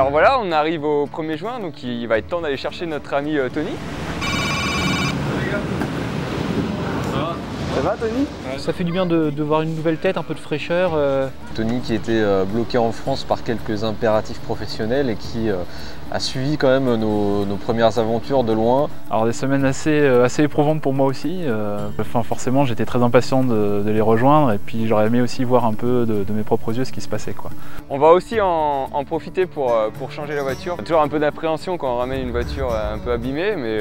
Alors voilà, on arrive au 1er juin, donc il va être temps d'aller chercher notre ami Tony. Ça va Tony? Ça fait du bien de voir une nouvelle tête, un peu de fraîcheur. Tony qui était bloqué en France par quelques impératifs professionnels et qui a suivi quand même nos premières aventures de loin. Alors des semaines assez éprouvantes pour moi aussi. Forcément j'étais très impatient de les rejoindre et puis j'aurais aimé aussi voir un peu de mes propres yeux ce qui se passait, quoi. On va aussi en profiter pour changer la voiture. Toujours un peu d'appréhension quand on ramène une voiture un peu abîmée, mais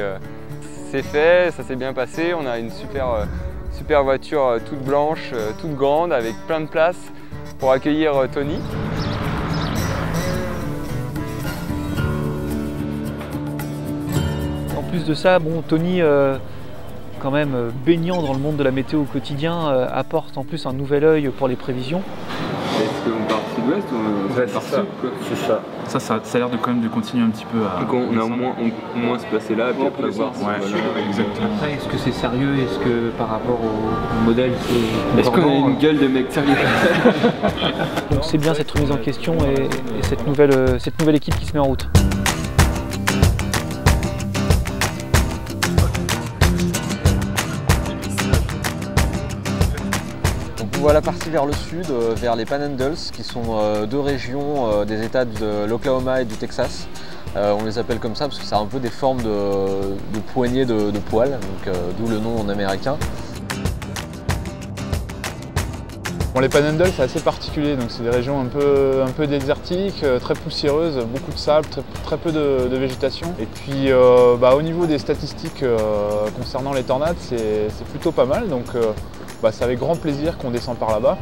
c'est fait, ça s'est bien passé. On a une super voiture toute blanche, toute grande, avec plein de place pour accueillir Tony. En plus de ça, bon, Tony, quand même baignant dans le monde de la météo au quotidien, apporte en plus un nouvel œil pour les prévisions. Est-ce qu'on part sud-ouest ou on part sud, quoi? C'est ça. Ça a l'air de quand même de continuer un petit peu à... Donc on a au moins se placer là, puis après voir si exactement. Après, est-ce que c'est sérieux? Est-ce que par rapport au modèle, c'est... Est-ce qu'on a une gueule de mec sérieux? Donc c'est bien cette remise en question et cette nouvelle équipe qui se met en route. Voilà parti vers le sud, vers les Panhandles, qui sont deux régions des États de l'Oklahoma et du Texas. On les appelle comme ça parce que ça a un peu des formes de poignées de poils, d'où le nom en américain. Bon, les Panhandles, c'est assez particulier, donc c'est des régions un peu désertiques, très poussiéreuses, beaucoup de sable, très peu de végétation. Et puis au niveau des statistiques concernant les tornades, c'est plutôt pas mal, donc c'est avec grand plaisir qu'on descend par là-bas.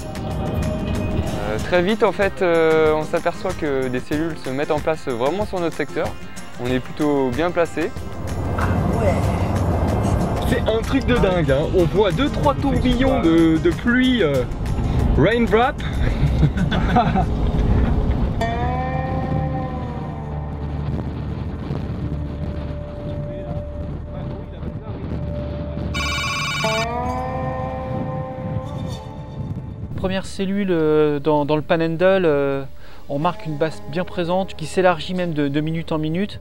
Très vite en fait, on s'aperçoit que des cellules se mettent en place vraiment sur notre secteur. On est plutôt bien placé. C'est un truc de dingue, hein. On voit 2-3 tourbillons de pluie raindrop. Première cellule dans le Panhandle, on marque une base bien présente qui s'élargit même de minute en minute.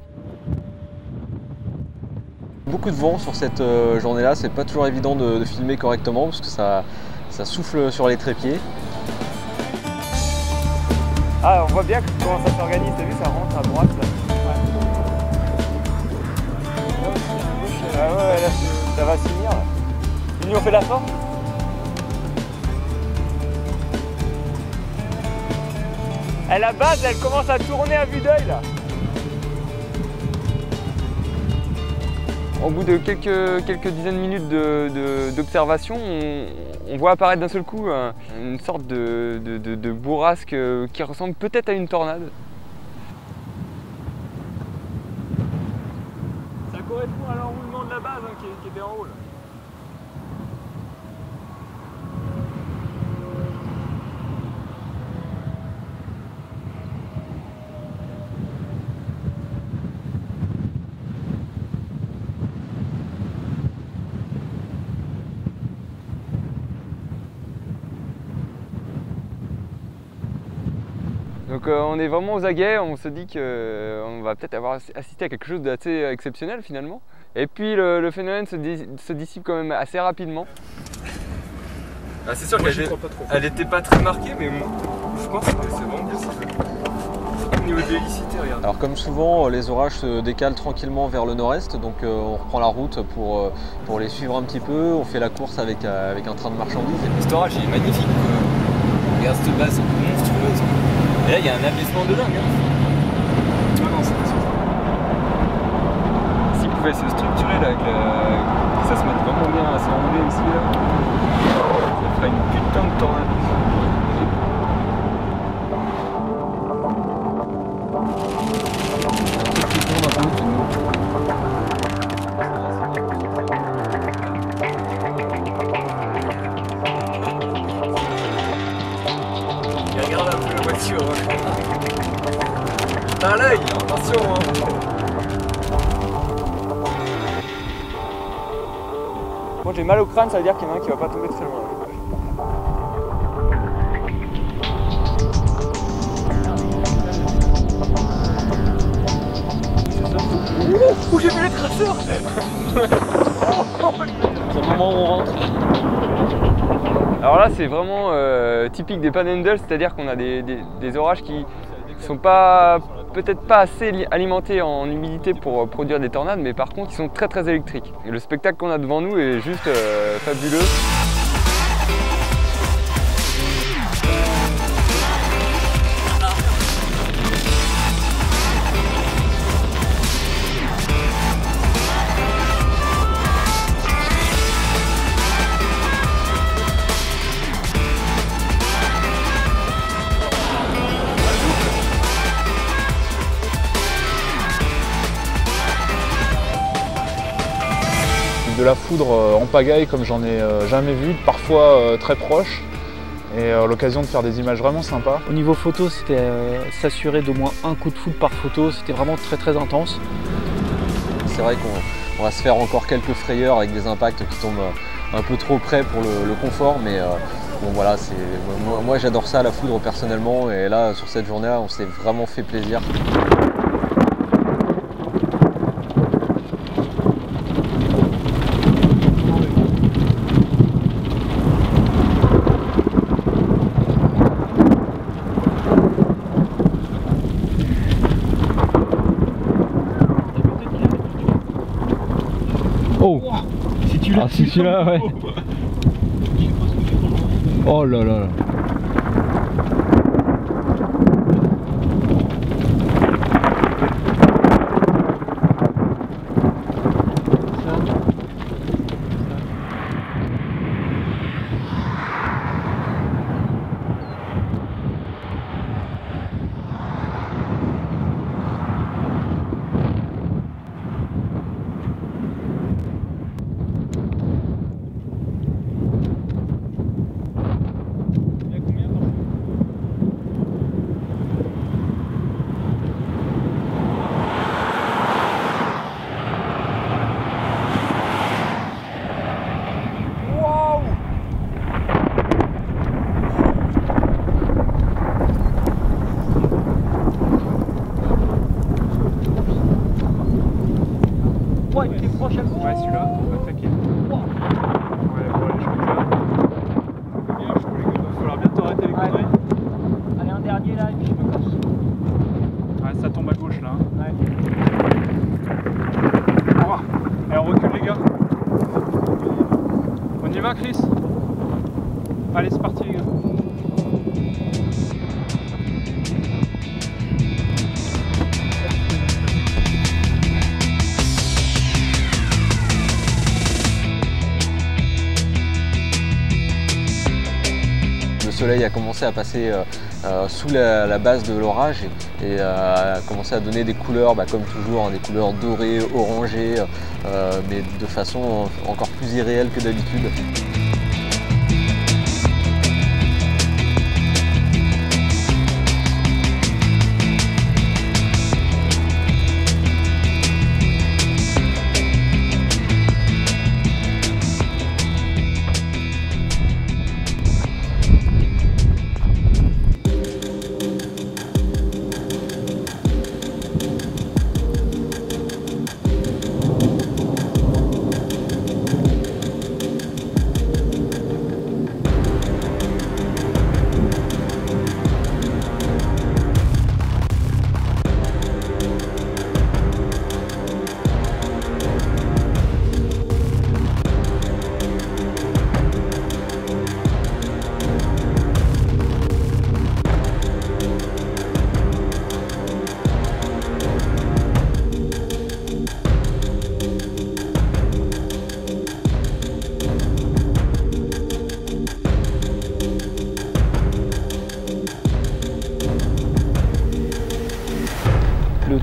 Beaucoup de vent sur cette journée-là, c'est pas toujours évident de filmer correctement parce que ça souffle sur les trépieds. Ah, on voit bien comment ça s'organise, t'as vu, ça rentre à droite là. Ah ouais, là ça va finir. Il nous fait la forme. La base, elle commence à tourner à vue d'œil là. Au bout de quelques dizaines de minutes d'observation, on voit apparaître d'un seul coup une sorte de bourrasque qui ressemble peut-être à une tornade. Ça correspond à l'enroulement de la base qui était en haut là. Donc on est vraiment aux aguets, on se dit qu'on va peut-être avoir assisté à quelque chose d'assez exceptionnel finalement. Et puis le phénomène se dissipe quand même assez rapidement. Ah, c'est sûr qu'elle n'était pas très marquée, mais je pense que c'est vraiment possible. Au niveau de l'hélicité, regarde. Alors comme souvent, les orages se décalent tranquillement vers le nord-est, donc on reprend la route pour les suivre un petit peu. On fait la course avec un train de marchandises. Cet orage il est magnifique. Regarde cette base monstrueuse. Et là, il y a un abaissement de dingue. Ah non, c'est sûr. S'il pouvait se structurer là, que ça se mette vraiment bien à s'enrouler ici, là, ça ferait une putain de tornade. Regarde un peu la voiture. T'as l'œil, attention hein. Moi j'ai mal au crâne, ça veut dire qu'il y en a un qui va pas tomber très loin. c'est vraiment typique des Panhandle, c'est-à-dire qu'on a des orages qui sont peut-être pas assez alimentés en humidité pour produire des tornades, mais par contre ils sont très électriques. Et le spectacle qu'on a devant nous est juste fabuleux. De la foudre en pagaille comme j'en ai jamais vu, parfois très proche, et l'occasion de faire des images vraiment sympas. Au niveau photo, c'était s'assurer d'au moins un coup de foudre par photo, c'était vraiment très intense. C'est vrai qu'on va se faire encore quelques frayeurs avec des impacts qui tombent un peu trop près pour le confort, mais bon voilà, moi j'adore ça la foudre personnellement, et là sur cette journée-là on s'est vraiment fait plaisir. Oh, si celui-là, ouais. Oh là là. Ouais, celui-là, on va attaquer. Ouais, bon, allez, je crois que là. Il va falloir bientôt arrêter les conneries. Allez, un dernier là, et puis je me casse. Ouais, ça tombe à gauche là. Ouais. Allez, on recule les gars. On y va, Chris? Allez, c'est parti les gars. Le soleil a commencé à passer sous la base de l'orage et a commencé à donner des couleurs, comme toujours, hein, des couleurs dorées, orangées, mais de façon encore plus irréelle que d'habitude.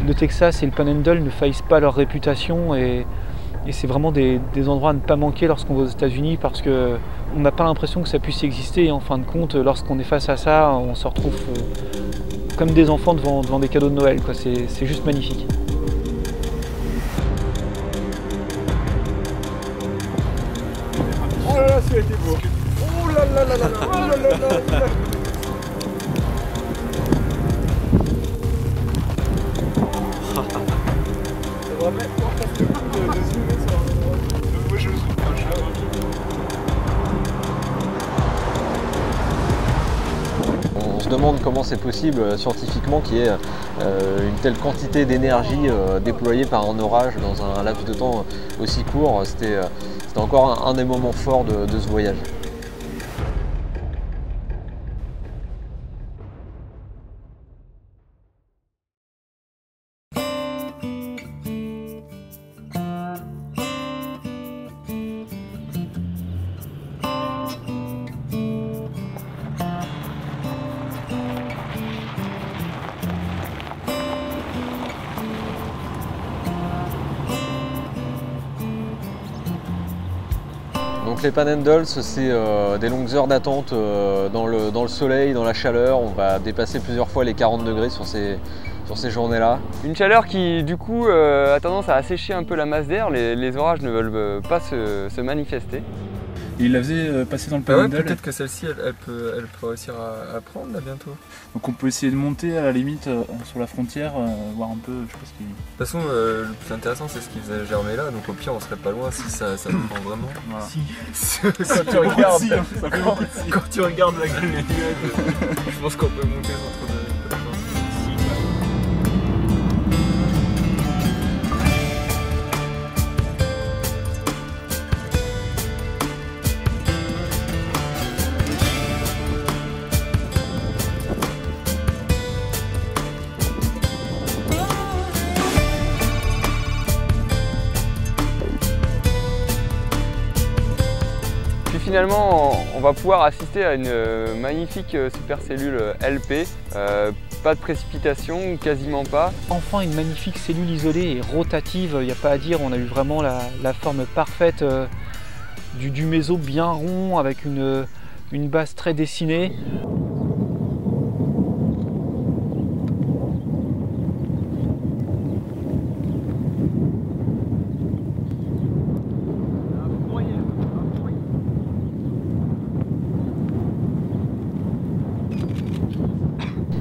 Le Texas et le Panhandle ne faillissent pas leur réputation et c'est vraiment des endroits à ne pas manquer lorsqu'on va aux États-Unis parce qu'on n'a pas l'impression que ça puisse exister et en fin de compte, lorsqu'on est face à ça, on se retrouve comme des enfants devant des cadeaux de Noël. C'est juste magnifique. Oh là là, celui-là était beau. Oh là là là là là, oh là là là là. Ça va mettre presque le coup de zoomer sur un endroit. Moi je zoome, je suis là. demande comment c'est possible scientifiquement qu'il y ait une telle quantité d'énergie déployée par un orage dans un laps de temps aussi court. C'était encore un des moments forts de ce voyage. Donc les Panhandles, c'est des longues heures d'attente dans le soleil, dans la chaleur. On va dépasser plusieurs fois les 40 degrés sur ces journées-là. Une chaleur qui du coup a tendance à assécher un peu la masse d'air, les orages ne veulent pas se manifester. Et il la faisait passer dans le Ah ouais, Panhandle. peut-être que celle-ci elle peut réussir à prendre là bientôt. Donc on peut essayer de monter à la limite sur la frontière, voir un peu, je sais pas ce qu'il... De toute façon, le plus intéressant c'est ce qui faisait germer là, donc au pire on serait pas loin si ça prend vraiment. Voilà. Si. Quand tu regardes, quand tu regardes la gueule des nuages, je pense qu'on peut monter sans trop de chance. Finalement, on va pouvoir assister à une magnifique supercellule LP. Pas de précipitation, quasiment pas. Enfin, une magnifique cellule isolée et rotative, il n'y a pas à dire, on a eu vraiment la forme parfaite du méso bien rond avec une base très dessinée.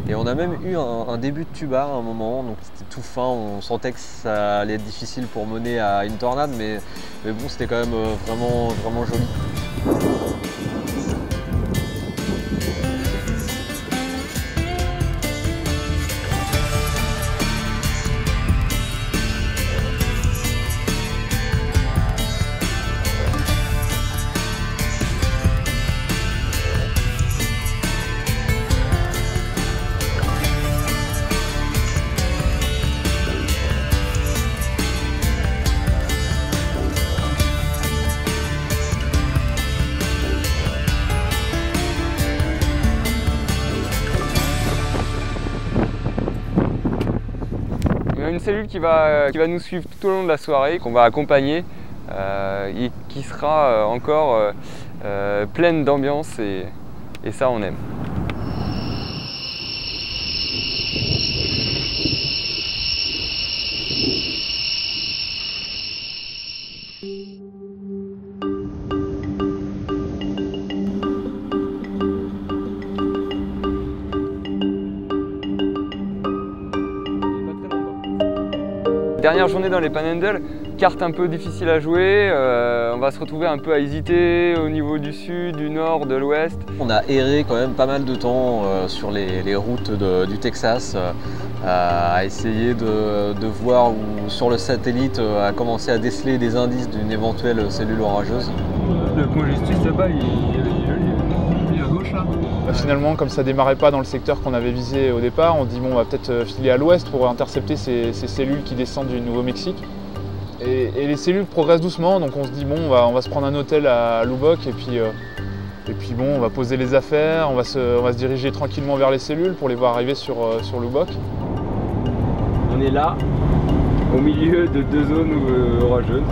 Et on a même eu un début de tuba à un moment, donc c'était tout fin, on sentait que ça allait être difficile pour mener à une tornade, mais bon, c'était quand même vraiment joli. Une cellule qui va nous suivre tout au long de la soirée, qu'on va accompagner et qui sera encore pleine d'ambiance et ça on aime. Dernière journée dans les Panhandles, carte un peu difficile à jouer, on va se retrouver un peu à hésiter au niveau du sud, du nord, de l'ouest. On a erré quand même pas mal de temps sur les routes du Texas, à essayer de voir où sur le satellite à commencer à déceler des indices d'une éventuelle cellule orageuse. Le point justice là-bas, il est à gauche là. Finalement, comme ça démarrait pas dans le secteur qu'on avait visé au départ, on dit bon, on va peut-être filer à l'ouest pour intercepter ces cellules qui descendent du Nouveau-Mexique. Et les cellules progressent doucement, donc on se dit bon, on va se prendre un hôtel à Lubbock et puis bon, on va poser les affaires, on va se diriger tranquillement vers les cellules pour les voir arriver sur Lubbock. On est là, au milieu de deux zones orageuses,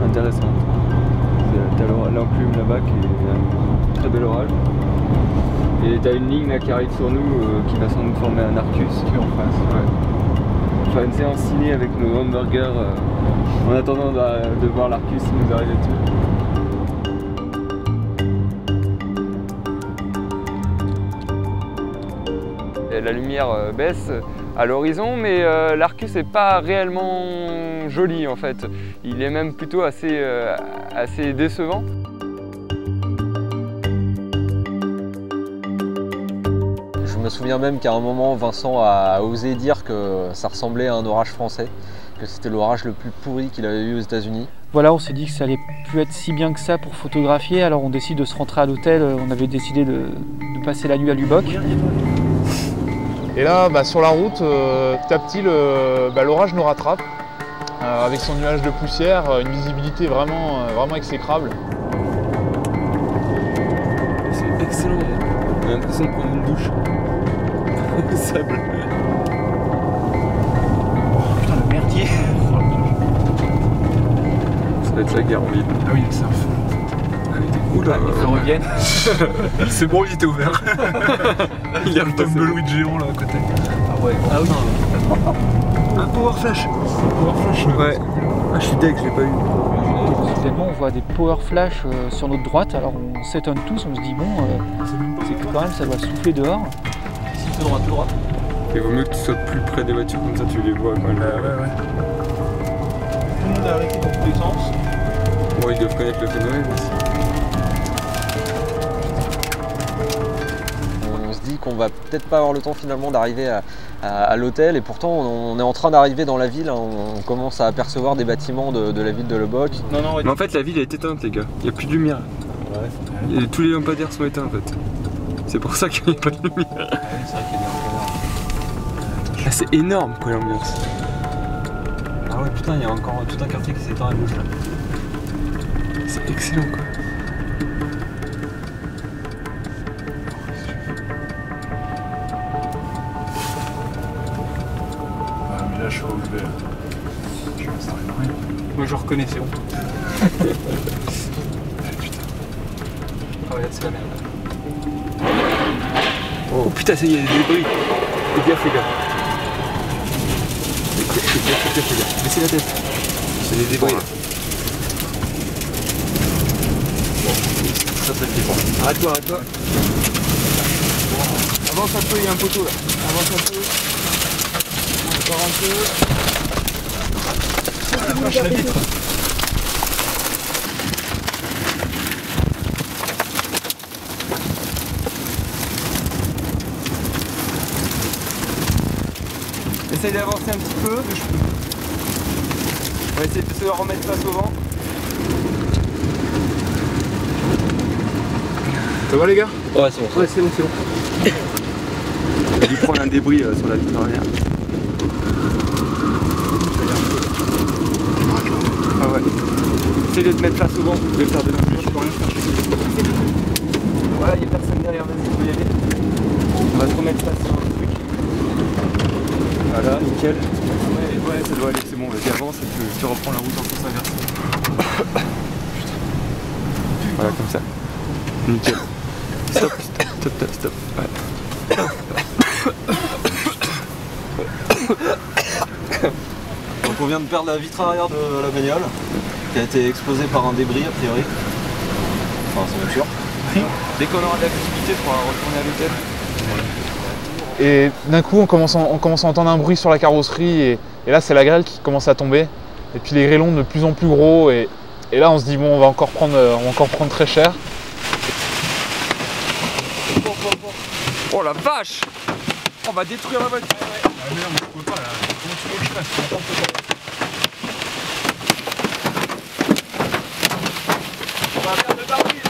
intéressantes. T'as l'enclume là-bas qui est un très bel orage. Et t'as une ligne là qui arrive sur nous qui va sans doute former un Arcus qui est en face. Ouais. On va faire une séance ciné avec nos hamburgers en attendant de voir l'Arcus qui nous arrive dessus. La lumière baisse à l'horizon, mais l'Arcus n'est pas réellement joli en fait. Il est même plutôt assez Je me souviens même qu'à un moment, Vincent a osé dire que ça ressemblait à un orage français, que c'était l'orage le plus pourri qu'il avait eu aux États-Unis. Voilà, on s'est dit que ça allait plus être si bien que ça pour photographier, alors on décide de se rentrer à l'hôtel. On avait décidé de passer la nuit à Lubbock. Et là, sur la route, petit à petit, l'orage nous rattrape. Avec son nuage de poussière, une visibilité vraiment exécrable. C'est excellent. J'ai l'impression de prendre une douche. Sable. Putain, le merdier. Ça va être la guerre en ville. Ah oui, le surf. Oula, Ils reviennent. C'est bon, il était ouvert. Il y a le tumbleweed géant là à côté. Ah ouais. Ah oui. Un power flash. Power flash. Ouais. Ah, je suis deg, je l'ai pas eu. Soudainement, on voit des power flash sur notre droite, alors on s'étonne tous, on se dit bon, c'est que quand même ça doit souffler dehors. Si, tout droit, tout droit. Il vaut mieux que tu sois plus près des voitures, comme ça tu les vois quand même. Ouais. Tout le monde est arrêté dans tous les sens. Bon, ils doivent connaître le phénomène aussi. On se dit qu'on va peut-être pas avoir le temps finalement d'arriver à l'hôtel, et pourtant on est en train d'arriver dans la ville. On commence à apercevoir des bâtiments de la ville de Lubbock. Mais en fait la ville est éteinte les gars, il n'y a plus de lumière. Ouais. Et tous les lampadaires sont éteints en fait. C'est pour ça qu'il n'y a pas de lumière. Ouais, c'est vrai qu'il y a des lampadaires. Ah, c'est énorme quoi l'ambiance. Ah ouais, putain, il y a encore tout un quartier qui s'éteint à gauche là. C'est excellent quoi. Mais là, je suis ouvert. Je vais m'installer dans rien. Moi je reconnais, c'est bon. Putain. Ah ouais, c'est la merde. Oh putain, ça y est, il y a des débris. Fais gaffe les gars. Fais gaffe les gars. Baissez la tête. C'est des débris là. Ça peut être différent. Arrête-toi. Avance un peu, il y a un poteau là. Avance un peu. Encore un peu. Ah la vache, la vitre. Essaye d'avancer un petit peu. On va essayer de se remettre face au vent. Ça va les gars? Ouais, c'est bon. Ouais, c'est bon. Il a dû prendre un débris sur la vitre arrière. Ah ouais. Essaye de te mettre face au vent, de faire de l'influence. Je peux rien faire. Voilà, il n'y a personne derrière, vas-y, tu peux y aller. On va se remettre face sur un truc. Voilà, nickel. Ouais, ça doit aller, c'est bon, vas-y, avance et tu reprends la route en sens inversé. Voilà, comme ça. Nickel. Stop. Ouais. Donc on vient de perdre la vitre arrière de la bagnole, qui a été explosée par un débris a priori. Enfin, c'est même sûr. Dès qu'on aura de la visibilité, il faudra retourner à l'hôtel. Et d'un coup, on commence à entendre un bruit sur la carrosserie, et là, c'est la grêle qui commence à tomber. Et puis les grêlons de plus en plus gros, et là, on se dit, bon, on va encore prendre très cher. Oh la vache! On va détruire la voiture! Ah merde, on peut pas là. Comment tu veux que je fasse? N'importe quoi. On va faire de barbie!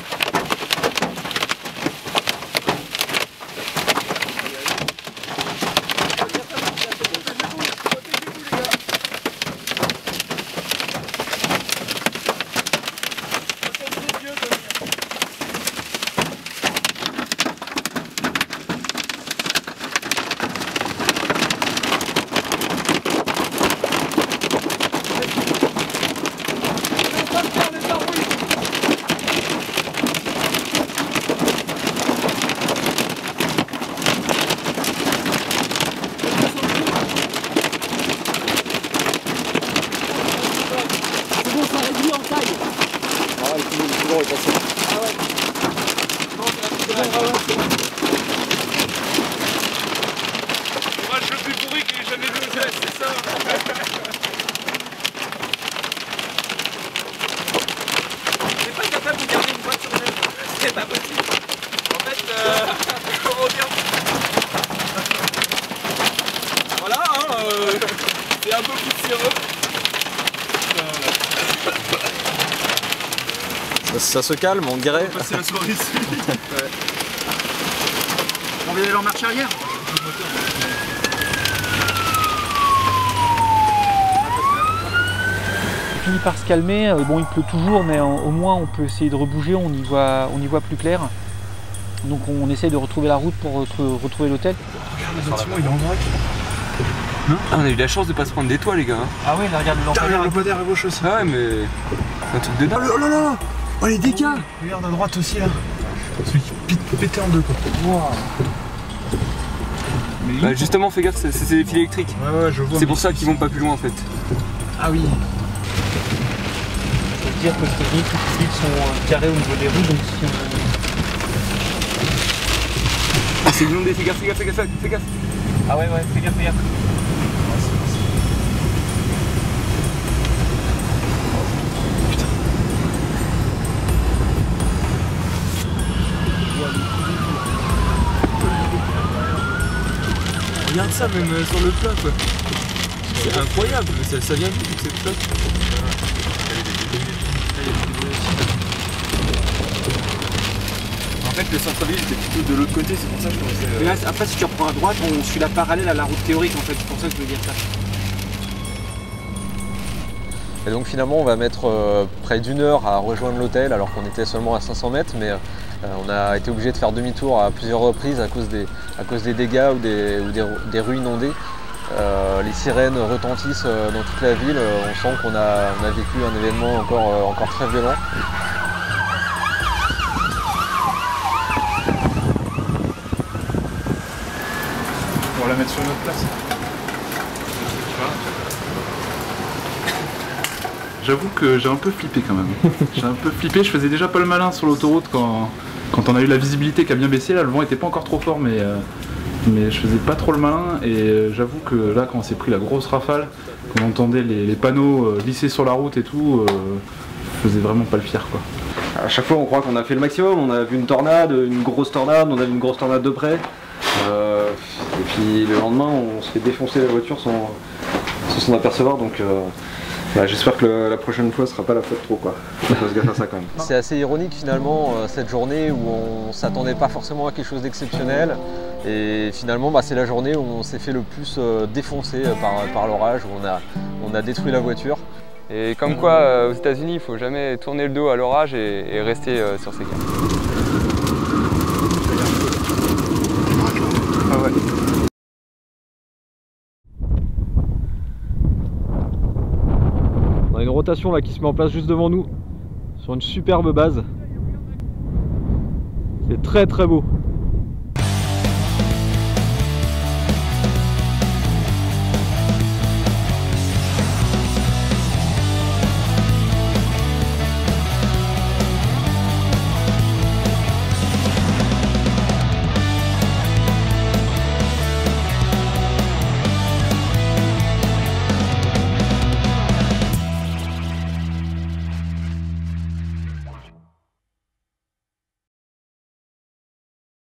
Ça se calme, on dirait. On va passer la soirée ici. Ouais. On va aller en marche arrière. Il finit par se calmer, bon il pleut toujours mais au moins on peut essayer de rebouger, on y voit plus clair. Donc on essaie de retrouver la route pour retrouver l'hôtel. Regarde le bâtiment, il est en vrac. Ah, on a eu la chance de pas se prendre des toits les gars. Ah oui, là, regarde le lampadaire. Regarde le lampadaire à gauche aussi. Ah ouais mais... un truc de dingue. Oh là là. Oh les dégâts. Regarde à droite aussi là. Celui qui pétait en deux quoi. Wow. Bah justement fais gaffe, c'est des fils électriques. Ouais je vois. C'est pour ça qu'ils vont pas plus loin en fait. Ah oui. Ça veut dire que toutes les fils sont carrés au niveau des roues, donc si on... Ah c'est inondé, fais gaffe. Ah ouais, fais gaffe. Regarde ça même sur le plat quoi. C'est incroyable, mais ça vient d'où toute cette flotte? En fait le centre-ville était plutôt de l'autre côté, c'est pour ça que je pensais... Mais là, après si tu reprends à droite, on suit la parallèle à la route théorique en fait, c'est pour ça que je veux dire ça. Et donc finalement on va mettre près d'1 heure à rejoindre l'hôtel alors qu'on était seulement à 500 mètres, mais on a été obligé de faire demi-tour à plusieurs reprises à cause des dégâts ou des rues inondées. Les sirènes retentissent dans toute la ville, on sent qu'on a vécu un événement encore très violent. On va la mettre sur une autre place. J'avoue que j'ai un peu flippé quand même. J'ai un peu flippé, je faisais déjà pas le malin sur l'autoroute quand on a eu la visibilité qui a bien baissé. Là le vent était pas encore trop fort mais je faisais pas trop le malin et j'avoue que là quand on s'est pris la grosse rafale, quand on entendait les panneaux glisser sur la route et tout, je faisais vraiment pas le fier quoi. À chaque fois on croit qu'on a fait le maximum, on a vu une tornade, une grosse tornade, on a vu une grosse tornade de près. Et puis le lendemain on se fait défoncer la voiture sans s'en apercevoir donc j'espère que la prochaine fois ce sera pas la faute trop quoi. On faut se gaffer à ça quand même. C'est assez ironique finalement cette journée où on s'attendait pas forcément à quelque chose d'exceptionnel et finalement c'est la journée où on s'est fait le plus défoncer par l'orage, où on a détruit la voiture. Et comme quoi aux États-Unis il faut jamais tourner le dos à l'orage et rester sur ses gardes. Ah ouais. On a une rotation là qui se met en place juste devant nous sur une superbe base. C'est très beau.